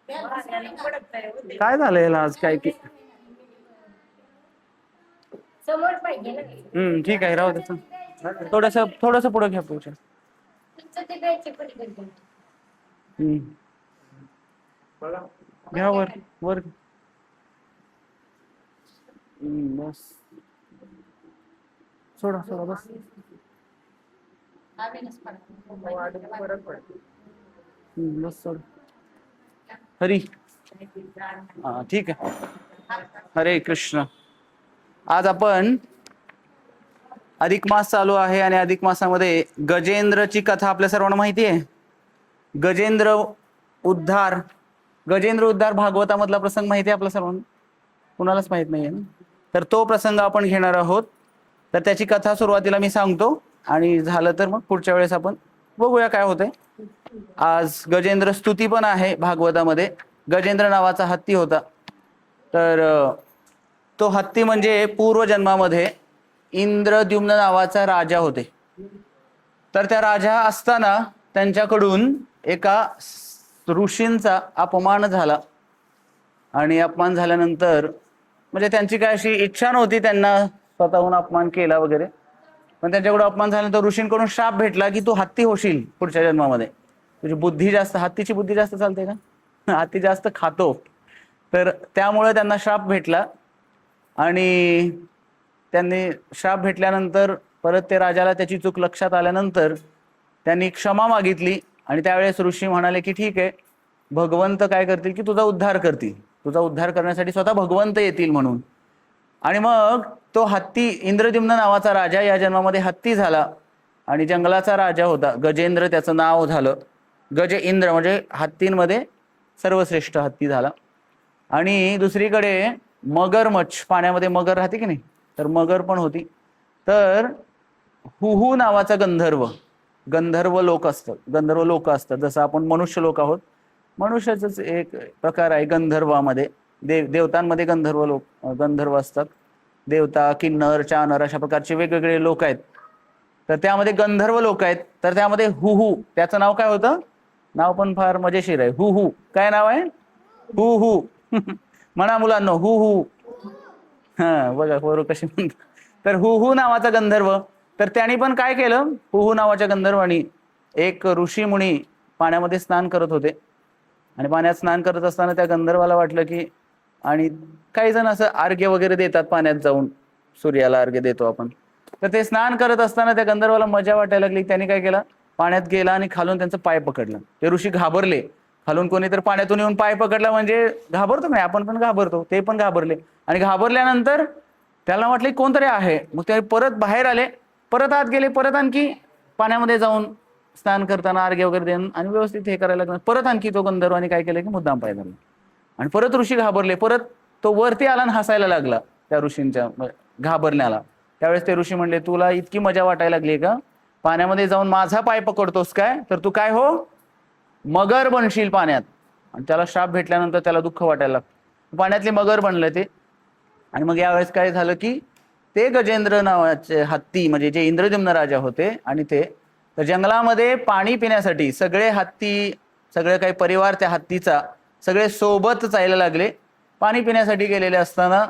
काय झालं याला आज काय की? समोर पाहिजे ना. ठीक आहे, राहू दे. थोडस पुढे घ्या पुढच्या. तुमचं ते द्यायचे पलीकडे. घ्या वर वर. बस सोडा सोडा बस. बस सोड. हरी हा ठीक आहे. हरे कृष्ण. आज आपण अधिक मास चालू आहे आणि अधिक मासामध्ये गजेंद्रची कथा आपल्या सर्वांना माहिती आहे. गजेंद्र उद्धार भागवतामधला प्रसंग माहिती आहे आपल्या सर्वांना? कुणालाच माहित नाहीये ना? तर तो प्रसंग आपण घेणार आहोत. तर त्याची कथा सुरुवातीला मी सांगतो आणि झालं तर मग पुढच्या वेळेस आपण बघूया काय होतंय. आज गजेंद्र स्तुती पण आहे भागवतामध्ये. गजेंद्र नावाचा हत्ती होता. तर तो हत्ती म्हणजे पूर्वजन्मामध्ये इंद्रद्युम्न नावाचा राजा होते. तर त्या राजा असताना त्यांच्याकडून एका ऋषींचा अपमान झाला आणि अपमान झाल्यानंतर म्हणजे त्यांची काय अशी इच्छा नव्हती त्यांना स्वतःहून अपमान केला वगैरे, पण त्यांच्याकडून अपमान झाल्यानंतर ऋषींकडून शाप भेटला की तू हत्ती होशील पुढच्या जन्मामध्ये. तुझी बुद्धी जास्त, हत्तीची बुद्धी जास्त चालते का? हत्ती जास्त खातो. तर त्यामुळे त्यांना शाप भेटला आणि त्यांनी शाप भेटल्यानंतर परत ते राजाला त्याची चूक लक्षात आल्यानंतर त्यांनी क्षमा मागितली आणि त्यावेळेस ऋषी म्हणाले की ठीक आहे, भगवंत काय करतील की तुझा उद्धार करतील, तुझा उद्धार करण्यासाठी स्वतः भगवंत येतील म्हणून. आणि मग तो हत्ती इंद्रद्युम्न नावाचा राजा या जन्मामध्ये हत्ती झाला आणि जंगलाचा राजा होता. गजेंद्र त्याचं नाव झालं. गज इंद्र म्हणजे हत्तींमध्ये सर्वश्रेष्ठ हत्ती झाला. आणि दुसरीकडे मगरमच्छ, पाण्यामध्ये मगर राहते की नाही, तर मगर पण होती. तर हुहू नावाचा गंधर्व लोक असतात. जसं आपण मनुष्य लोक आहोत, मनुष्याचाच एक प्रकार आहे गंधर्वामध्ये. देवतांमध्ये गंधर्व असतात. देवता, किन्नर, चानर अशा प्रकारचे वेगवेगळे लोक आहेत. तर त्यामध्ये गंधर्व लोक आहेत. तर त्यामध्ये हुहू, त्याचं नाव काय होतं? नाव पण फार मजेशीर आहे. हुहू. काय नाव आहे? हुहू. म्हणा मुलांना हुहू. हा बघा बरोबर कशी म्हणतात. तर हुहू नावाचा गंधर्व. तर त्यांनी पण काय केलं, हुहू नावाच्या गंधर्वानी एक ऋषी मुनी पाण्यामध्ये स्नान करत होते आणि पाण्यात स्नान करत असताना त्या गंधर्वाला वाटलं की, आणि काही जण असं अर्घ्य वगैरे देतात पाण्यात जाऊन, सूर्याला अर्घ्य देतो आपण. तर ते स्नान करत असताना त्या गंधर्वाला मजा वाटायला लागली. त्याने काय केलं, पाण्यात गेला आणि खालून त्यांचं पाय पकडलं. ते ऋषी घाबरले. खालून कोणीतरी पाण्यातून येऊन पाय पकडला म्हणजे घाबरतो नाही आपण, पण घाबरतो. ते पण घाबरले आणि घाबरल्यानंतर त्याला वाटलं कोणतरी आहे. मग ते परत बाहेर आले, परत आत गेले, परत आणखी पाण्यामध्ये जाऊन स्नान करताना अर्घ्य वगैरे देऊन आणि व्यवस्थित हे करायला लागलं. परत आणखी तो गंधर्वाने काय केलं की मुद्दाम पाय धरला आणि परत ऋषी घाबरले. परत तो वरती आला आणि हसायला लागला त्या ऋषींच्या घाबरण्याला. त्यावेळेस ते ऋषी म्हणले, तुला इतकी मजा वाटायला लागली का, पाण्यामध्ये जाऊन माझा पाय पकडतोस काय, तर तू काय हो, मगर बनशील पाण्यात. आणि त्याला शाप भेटल्यानंतर त्याला दुःख वाटायला लागतं, पाण्यातले मगर बनले ते. आणि मग यावेळेस काय झालं की ते गजेंद्र नावाचे हत्ती म्हणजे जे इंद्रद्युम्न राजा होते आणि ते तर जंगलामध्ये पाणी पिण्यासाठी सगळे हत्ती, सगळे काही परिवार त्या हत्तीचा सगळे सोबत जायला लागले. पाणी पिण्यासाठी गेलेले असताना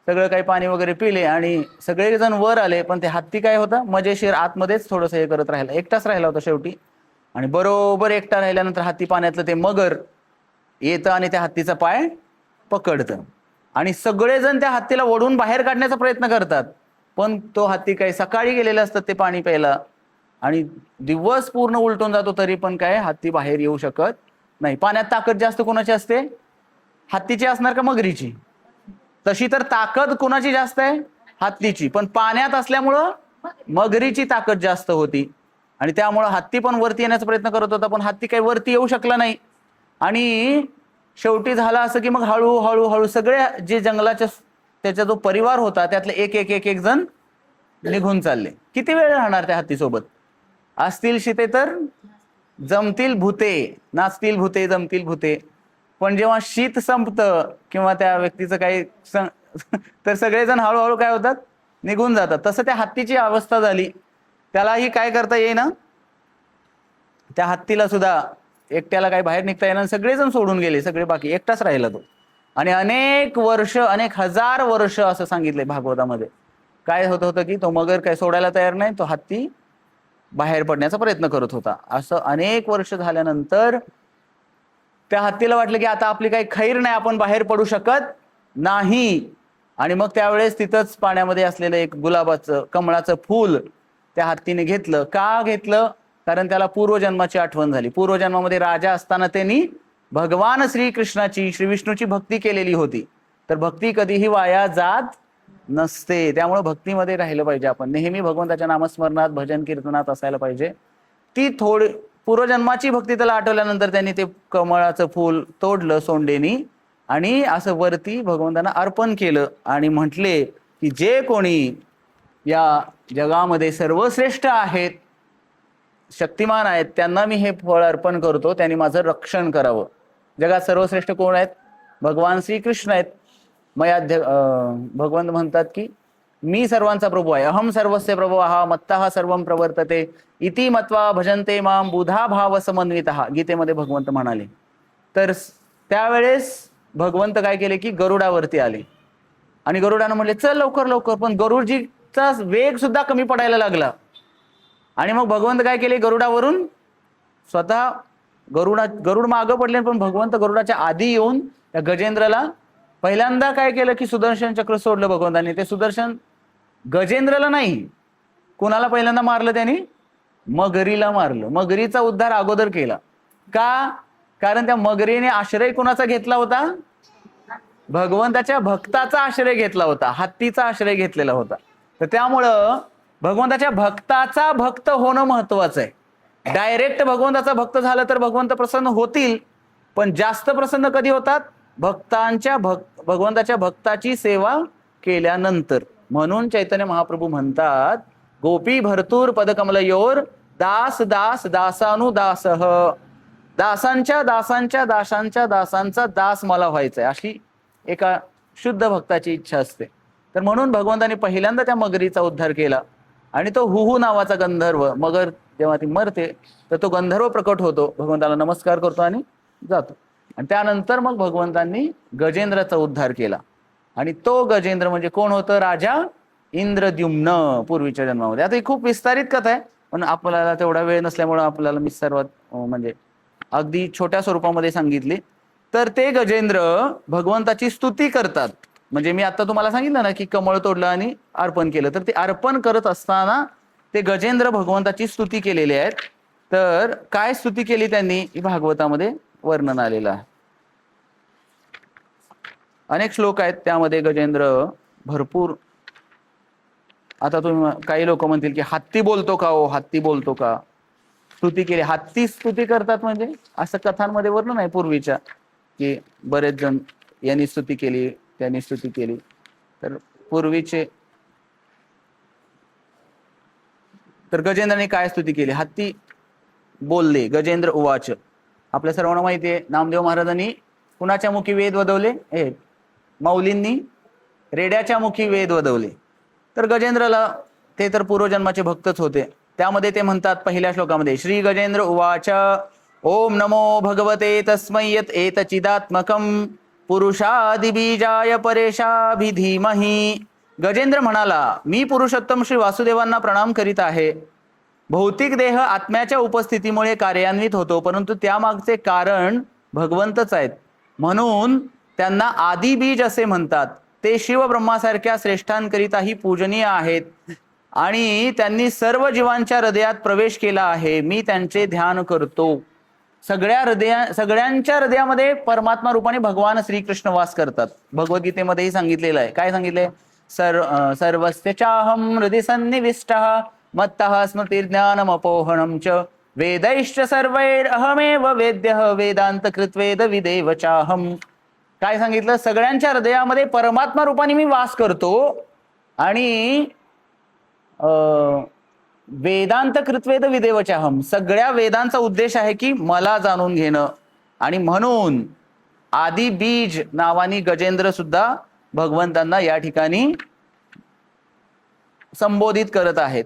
सगळं काही पाणी वगैरे पिले आणि सगळेजण वर आले. पण ते हत्ती काय होता, मजेशीर आतमध्येच थोडंसं हे करत राहिला, एकटाच राहिला होता शेवटी. आणि बरोबर एकटा राहिल्यानंतर हत्ती पाण्यातलं ते मगर येतं आणि त्या हत्तीचा पाय पकडतं आणि सगळेजण त्या हत्तीला ओढून बाहेर काढण्याचा प्रयत्न करतात. पण तो हत्ती काय, सकाळी गेलेले असतात ते पाणी प्यायला आणि दिवस पूर्ण उलटून जातो तरी पण काय हत्ती बाहेर येऊ शकत नाही. पाण्यात ताकद जास्त कोणाची असते, हत्तीची असणार का मगरीची? तशी तर ताकद कोणाची जास्त आहे, हत्तीची. पण पाण्यात असल्यामुळं मगरीची ताकद जास्त होती आणि त्यामुळं हत्ती पण वरती येण्याचा प्रयत्न करत होता, पण हत्ती काही वरती येऊ शकला नाही. आणि शेवटी झालं असं की मग हळूहळू सगळे जे जंगलाच्या त्याचा जो परिवार होता त्यातले एक जण निघून चालले. किती वेळ राहणार त्या हत्तीसोबत? असतील शिते तर जमतील भूते, नाचतील भूते, जमतील भूते. पण जेव्हा शीत संपतं किंवा त्या व्यक्तीचं काही तर सगळेजण हळूहळू काय होतात, निघून जातात. तसं त्या हत्तीची अवस्था झाली. त्यालाही काय करता येईना, त्या हत्तीला सुद्धा एकट्याला काही बाहेर निघता येणार, सगळेजण सोडून गेले, सगळे बाकी, एकटाच राहिला तो. आणि अनेक वर्ष, अनेक हजार वर्ष असं सांगितलंय भागवतामध्ये. काय होत होतं की तो मगर काय सोडायला तयार नाही, तो हत्ती बाहेर पडण्याचा प्रयत्न करत होता. असं अनेक वर्ष झाल्यानंतर त्या हत्तीला वाटलं की आता आपली काही खैर नाही, आपण बाहेर पडू शकत नाही. आणि मग त्यावेळेस तिथंच पाण्यामध्ये असलेलं एक गुलाबाचं, कमळाचं फूल त्या हत्तीने घेतलं. का घेतलं? कारण त्याला पूर्वजन्माची आठवण झाली. पूर्वजन्मामध्ये राजा असताना त्यांनी भगवान श्रीकृष्णाची, श्री विष्णूची भक्ती केलेली होती. तर भक्ती कधीही वाया जात नसते. त्यामुळे भक्तीमध्ये राहिलं पाहिजे आपण. नेहमी भगवंताच्या नामस्मरणात, भजन कीर्तनात असायला पाहिजे. ती थोडी पूर्वजन्माची भक्ती त्याला आठवल्यानंतर त्यांनी ते कमळाचं फूल तोडलं सोंडेनी आणि असं वरती भगवंतांना अर्पण केलं आणि म्हटले की जे कोणी या जगामध्ये सर्वश्रेष्ठ आहेत, शक्तिमान आहेत, त्यांना मी हे फळ अर्पण करतो, त्यांनी माझं रक्षण करावं. जगात सर्वश्रेष्ठ कोण आहेत? भगवान श्रीकृष्ण आहेत. भगवंत म्हणतात की मी सर्वांचा प्रभू आहे. अहम सर्वस्य प्रभो हा मत्तः सर्वं प्रवर्तते इति मत्वा भजन्ते माम बुधा भाव समन्वितः, गीतेमध्ये भगवंत म्हणाले. तर त्यावेळेस भगवंत काय केले की गरुडावरती आले आणि गरुडानं म्हणले चल लवकर लवकर, पण गरुडजीचा वेग सुद्धा कमी पडायला लागला. आणि मग भगवंत काय केले, गरुडावरून स्वतः गरुड मागं पडले, पण भगवंत गरुडाच्या आधी येऊन त्या गजेंद्रला पहिल्यांदा काय केलं की सुदर्शन चक्र सोडलं भगवंतांनी. ते सुदर्शन गजेंद्रला नाही, कुणाला पहिल्यांदा मारलं त्यांनी? मगरीला मारलं. मगरीचा उद्धार अगोदर केला. का? कारण त्या मगरीने आश्रय कुणाचा घेतला होता? भगवंताच्या भक्ताचा आश्रय घेतला होता, हत्तीचा आश्रय घेतलेला होता. तर त्यामुळं भगवंताच्या भक्ताचा भक्त होणं महत्वाचं आहे. डायरेक्ट भगवंताचा भक्त झालं तर भगवंत प्रसन्न होतील, पण जास्त प्रसन्न कधी होतात? भगवंताच्या भक्ताची सेवा केल्यानंतर. म्हणून चैतन्य महाप्रभू म्हणतात गोपी भरतूर पदकमलयोर दास दास दासानुदासः, दासांच्या दासांच्या दासांच्या दासांचा दास मला व्हायचंय, अशी एका शुद्ध भक्ताची इच्छा असते. तर म्हणून भगवंताने पहिल्यांदा त्या मगरीचा उद्धार केला आणि तो हुहू नावाचा गंधर्व, मगर जेव्हा ती मरते तर तो गंधर्व प्रकट होतो, भगवंताला नमस्कार करतो आणि जातो. आणि त्यानंतर मग भगवंतांनी गजेंद्राचा उद्धार केला. आणि तो गजेंद्र म्हणजे कोण होतं? राजा इंद्रद्युम्न पूर्वीच्या जन्मामध्ये. आता ही खूप विस्तारित कथा आहे, पण आपल्याला तेवढा वेळ नसल्यामुळे आपल्याला मी सर्वात म्हणजे अगदी छोट्या स्वरूपामध्ये सांगितली. तर ते गजेंद्र भगवंताची स्तुती करतात. म्हणजे मी आता तुम्हाला सांगितलं ना की कमळ तोडलं आणि अर्पण केलं, तर ते अर्पण करत असताना ते गजेंद्र भगवंताची स्तुती केलेली आहेत. तर काय स्तुती केली त्यांनी भागवतामध्ये वर्णन आलेलं आहे. अनेक श्लोक आहेत त्यामध्ये. गजेंद्र भरपूर, आता तुम्ही काही लोक म्हणतील की हत्ती बोलतो का? हो, हत्ती बोलतो का? स्तुती केली, हत्ती स्तुती करतात म्हणजे असं कथांमध्ये वर्णन आहे पूर्वीच्या, की बरेच जण यांनी स्तुती केली, त्यांनी स्तुती केली. तर पूर्वीचे, तर गजेंद्राने काय स्तुती केली? हत्ती बोलले. गजेंद्र उवाच. आपल्या सर्वांना माहिती आहे नामदेव महाराजांनी कुणाच्या मुखी वेद वदवले? माऊलींनी रेड्याच्या मुखी वेद वदवले. तर गजेंद्रला, ते तर पूर्वजन्माचे भक्तच होते. त्यामध्ये ते म्हणतात पहिल्या श्लोकामध्ये, श्री गजेंद्र उवाच ओम नमो भगवते तस्मै यत एतचिदात्मकं पुरुषादिबीजाय परेशाभिधीमहि. गजेंद्र म्हणाला, मी पुरुषोत्तम श्री वासुदेवांना प्रणाम करीत आहे. भौतिक देह आत्म्याच्या उपस्थितीमुळे कार्यान्वित होतो, परंतु त्यामागचे कारण भगवंतच आहेत, म्हणून त्यांना आदिबीज असे म्हणतात. ते शिवब्रह्मासारख्या श्रेष्ठांकरिताही पूजनीय आहेत आणि त्यांनी सर्व जीवांच्या हृदयात प्रवेश केला आहे. मी त्यांचे ध्यान करतो. सगळ्यांच्या हृदयामध्ये परमात्मा रूपाने भगवान श्रीकृष्ण वास करतात. भगवद्गीतेमध्येही सांगितलेलं आहे. काय सांगितले? सर्वस्य चाहम हृदि सन्निविष्टः मत्तः स्मृतिर्ज्ञानमपोहनं च वेदैश्च सर्वैरहमेव वेद्यः वेदांत कृत्वेद विदेव चाहम. काय सांगितलं? सगळ्यांच्या हृदयामध्ये परमात्मा रूपाने मी वास करतो आणि वेदांत कृत्वेद विदेव चाहम, सगळ्या वेदांचा उद्देश आहे की मला जाणून घेणं. आणि म्हणून आदि बीज नावानी गजेंद्र सुद्धा भगवंतांना या ठिकाणी संबोधित करत आहेत.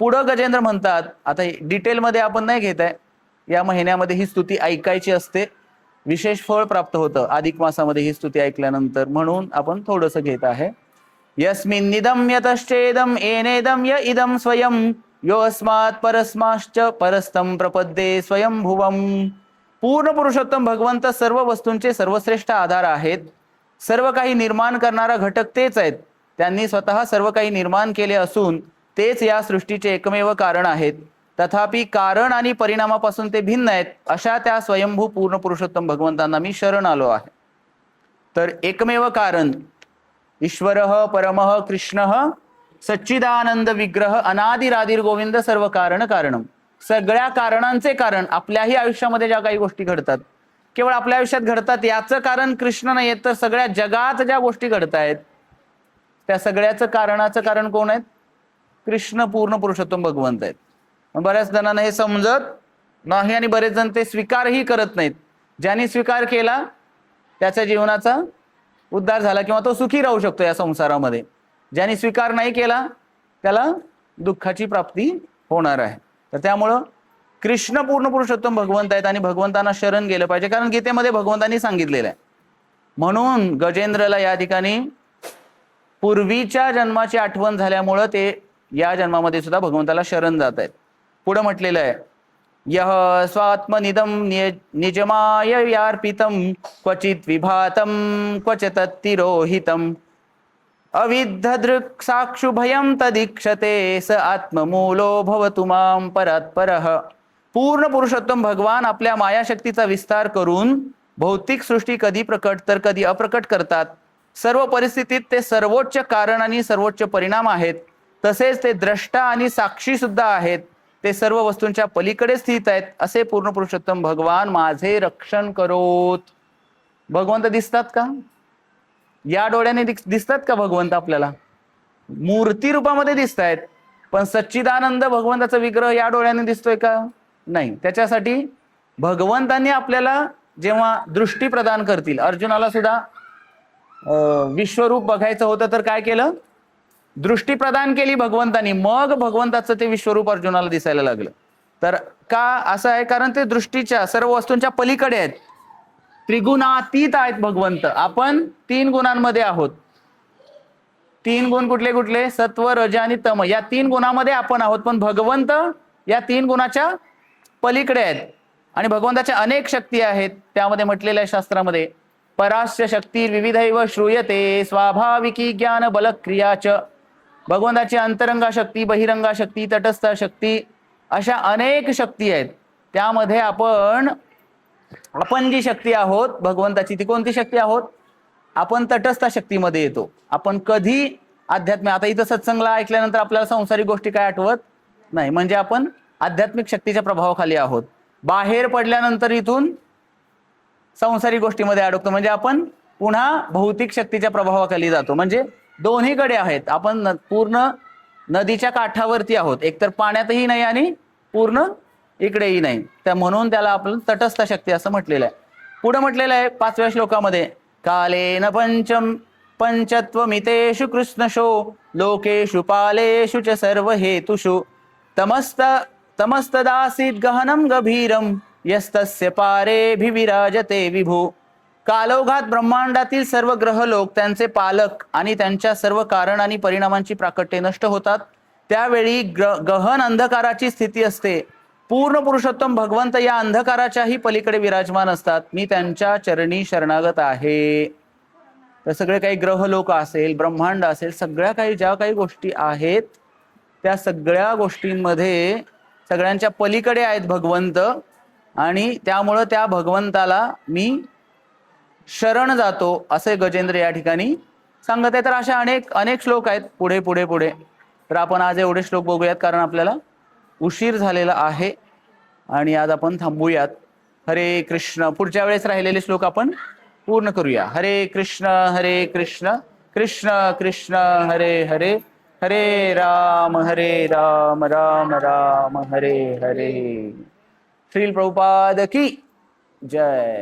पुढं गजेंद्र म्हणतात, आता डिटेलमध्ये आपण नाही घेत आहे, या महिन्यामध्ये ही स्तुती ऐकायची असते. विशेष फळ प्राप्त होतं अधिक मासामध्ये ही स्तुती ऐकल्यानंतर, म्हणून आपण थोडंसं घेत आहे. यस्मिन्निदं यतश्चेदं येनेदं य इदं स्वयं यो अस्मात् परस्माश्च परस्तं प्रपद्ये स्वयंभुवम्. पूर्ण पुरुषोत्तम भगवंत सर्व वस्तूंचे सर्वश्रेष्ठ आधार आहेत. सर्व काही निर्माण करणारा घटक तेच आहेत. त्यांनी स्वतः सर्व काही निर्माण केले असून तेच या सृष्टीचे एकमेव कारण आहेत. तथापि कारण आणि परिणामापासून ते भिन्न आहेत. अशा त्या स्वयंभू पूर्ण पुरुषोत्तम भगवंतांना मी शरण आलो आहे. तर एकमेव कारण ईश्वर परमः कृष्ण सच्चिदानंद विग्रह अनादिरादिर गोविंद सर्व कारण कारणम. सगळ्या कारणांचे कारण आपल्याही आयुष्यामध्ये ज्या काही गोष्टी घडतात, केवळ आपल्या आयुष्यात घडतात याचं कारण कृष्ण नाही, तर सगळ्या जगात ज्या गोष्टी घडत आहेत त्या सगळ्याचं कारणाचं कारण कोण आहेत? कृष्ण पूर्ण पुरुषोत्तम भगवंत आहेत. बऱ्याच जणांना हे समजत नाही आणि बरेच जण ते स्वीकारही करत नाहीत. ज्यांनी स्वीकार केला त्याच्या जीवनाचा उद्धार झाला किंवा तो सुखी राहू शकतो या संसारामध्ये. ज्यांनी स्वीकार नाही केला त्याला दुःखाची प्राप्ती होणार आहे. तर त्यामुळं कृष्ण पूर्ण पुरुषोत्तम भगवंत आहेत आणि भगवंतांना शरण गेलं पाहिजे, कारण गीतेमध्ये भगवंतांनी सांगितलेलं आहे. म्हणून गजेंद्रला या ठिकाणी पूर्वीच्या जन्माची आठवण झाल्यामुळं ते या जन्मामध्ये सुद्धा भगवंताला शरण जात आहेत. पुढे म्हटलेलं आहे, यह स्वात्मनिदं निजमाय यार्पितं क्वचित विभातं क्वच तत्तिरोहितं अविद्धदृक् साक्षुभयं तदीक्षते स आत्ममूलो भवतु मां परात्परः. पूर्ण पुरुषोत्तम भगवान आपल्या मायाशक्तीचा विस्तार करून भौतिक सृष्टी कधी प्रकट तर कधी अप्रकट करतात. सर्व परिस्थितीत ते सर्वोच्च कारण आणि सर्वोच्च परिणाम आहेत. तसेच ते द्रष्टा आणि साक्षी सुद्धा आहेत. ते सर्व वस्तूंच्या पलीकडे स्थित आहेत. असे पूर्ण पुरुषोत्तम भगवान माझे रक्षण करोत. भगवंत दिसतात का? या डोळ्याने दिसतात का भगवंत आपल्याला? मूर्ती रूपामध्ये दिसत आहेत, पण सच्चिदानंद भगवंताचा विग्रह या डोळ्याने दिसतोय का? नाही. त्याच्यासाठी भगवंतांनी आपल्याला जेव्हा दृष्टी प्रदान करतील, अर्जुनाला सुद्धा विश्वरूप बघायचं होतं तर काय केलं? दृष्टी प्रदान केली भगवंतांनी, मग भगवंताचं ते विश्वरूप अर्जुनाला दिसायला लागलं. तर का असं आहे? कारण ते दृष्टीच्या सर्व वस्तूंच्या पलीकडे आहेत, त्रिगुणातीत आहेत भगवंत. आपण 3 गुणांमध्ये आहोत. 3 गुण कुठले कुठले? सत्व, रज आणि तम. या 3 गुणामध्ये आपण आहोत, पण भगवंत या 3 गुणाच्या पलीकडे आहेत. आणि भगवंताच्या अनेक शक्ती आहेत. त्यामध्ये म्हटलेल्या आहे शास्त्रामध्ये, परास्य शक्ती विविधैव श्रूयते स्वाभाविकी ज्ञान बलक्रियाच. भगवंताची अंतरंगा शक्ती, बहिरंगा शक्ती, तटस्थ शक्ती, अशा अनेक शक्ती आहेत. त्यामध्ये आपण जी शक्ती आहोत भगवंताची, ती कोणती शक्ती आहोत? आपण तटस्थ शक्तीमध्ये येतो. आपण कधी आध्यात्मिक, आता इथं सत्संगला ऐकल्यानंतर आपल्याला संसारिक गोष्टी काय आठवत नाही, म्हणजे आपण आध्यात्मिक शक्तीच्या प्रभावाखाली आहोत. बाहेर पडल्यानंतर इथून संसारिक गोष्टीमध्ये अडकतो, म्हणजे आपण पुन्हा भौतिक शक्तीच्या प्रभावाखाली जातो. म्हणजे दोन्हीकडे आहेत आपण. पूर्ण नदीच्या काठावरती आहोत, एकतर पाण्यातही नाही आणि पूर्ण इकडेही नाही. त्या म्हणून त्याला आपण तटस्थ शक्ती असं म्हटलेलं आहे. पुढे म्हटलेलं आहे 5व्या श्लोकामध्ये, कालेन पंचत्वमितेषु कृष्णशो लोकेषु पालेषु च सर्व हेतुषु तमस्तदासीत गहनं गभीरं यस्तस्य पारेभिविराजते विभू. कालोघात ब्रह्मांडातील सर्व ग्रह लोक, त्यांचे पालक आणि त्यांच्या सर्व कारण आणि परिणामांची प्राकट्ये नष्ट होतात. त्यावेळी गहन अंधकाराची स्थिती असते. पूर्ण पुरुषोत्तम भगवंत या अंधकाराच्याही पलीकडे विराजमान असतात. मी त्यांच्या चरणी शरणागत आहे. तर सगळे काही ग्रह लोक असेल, ब्रह्मांड असेल, सगळ्या काही ज्या काही गोष्टी आहेत त्या सगळ्या गोष्टींमध्ये सगळ्यांच्या पलीकडे आहेत भगवंत. आणि त्यामुळं त्या भगवंताला मी शरण जातो असे गजेंद्र या ठिकाणी सांगत आहे. तर अशा अनेक श्लोक आहेत पुढे पुढे पुढे. तर आपण आज एवढे श्लोक बघूयात, कारण आपल्याला उशीर झालेला आहे आणि आज आपण थांबूयात. हरे कृष्ण. पुढच्या वेळेस राहिलेले श्लोक आपण पूर्ण करूया. हरे कृष्ण कृष्ण कृष्ण हरे हरे, हरे राम राम राम हरे हरे. श्रील प्रभुपाद की जय.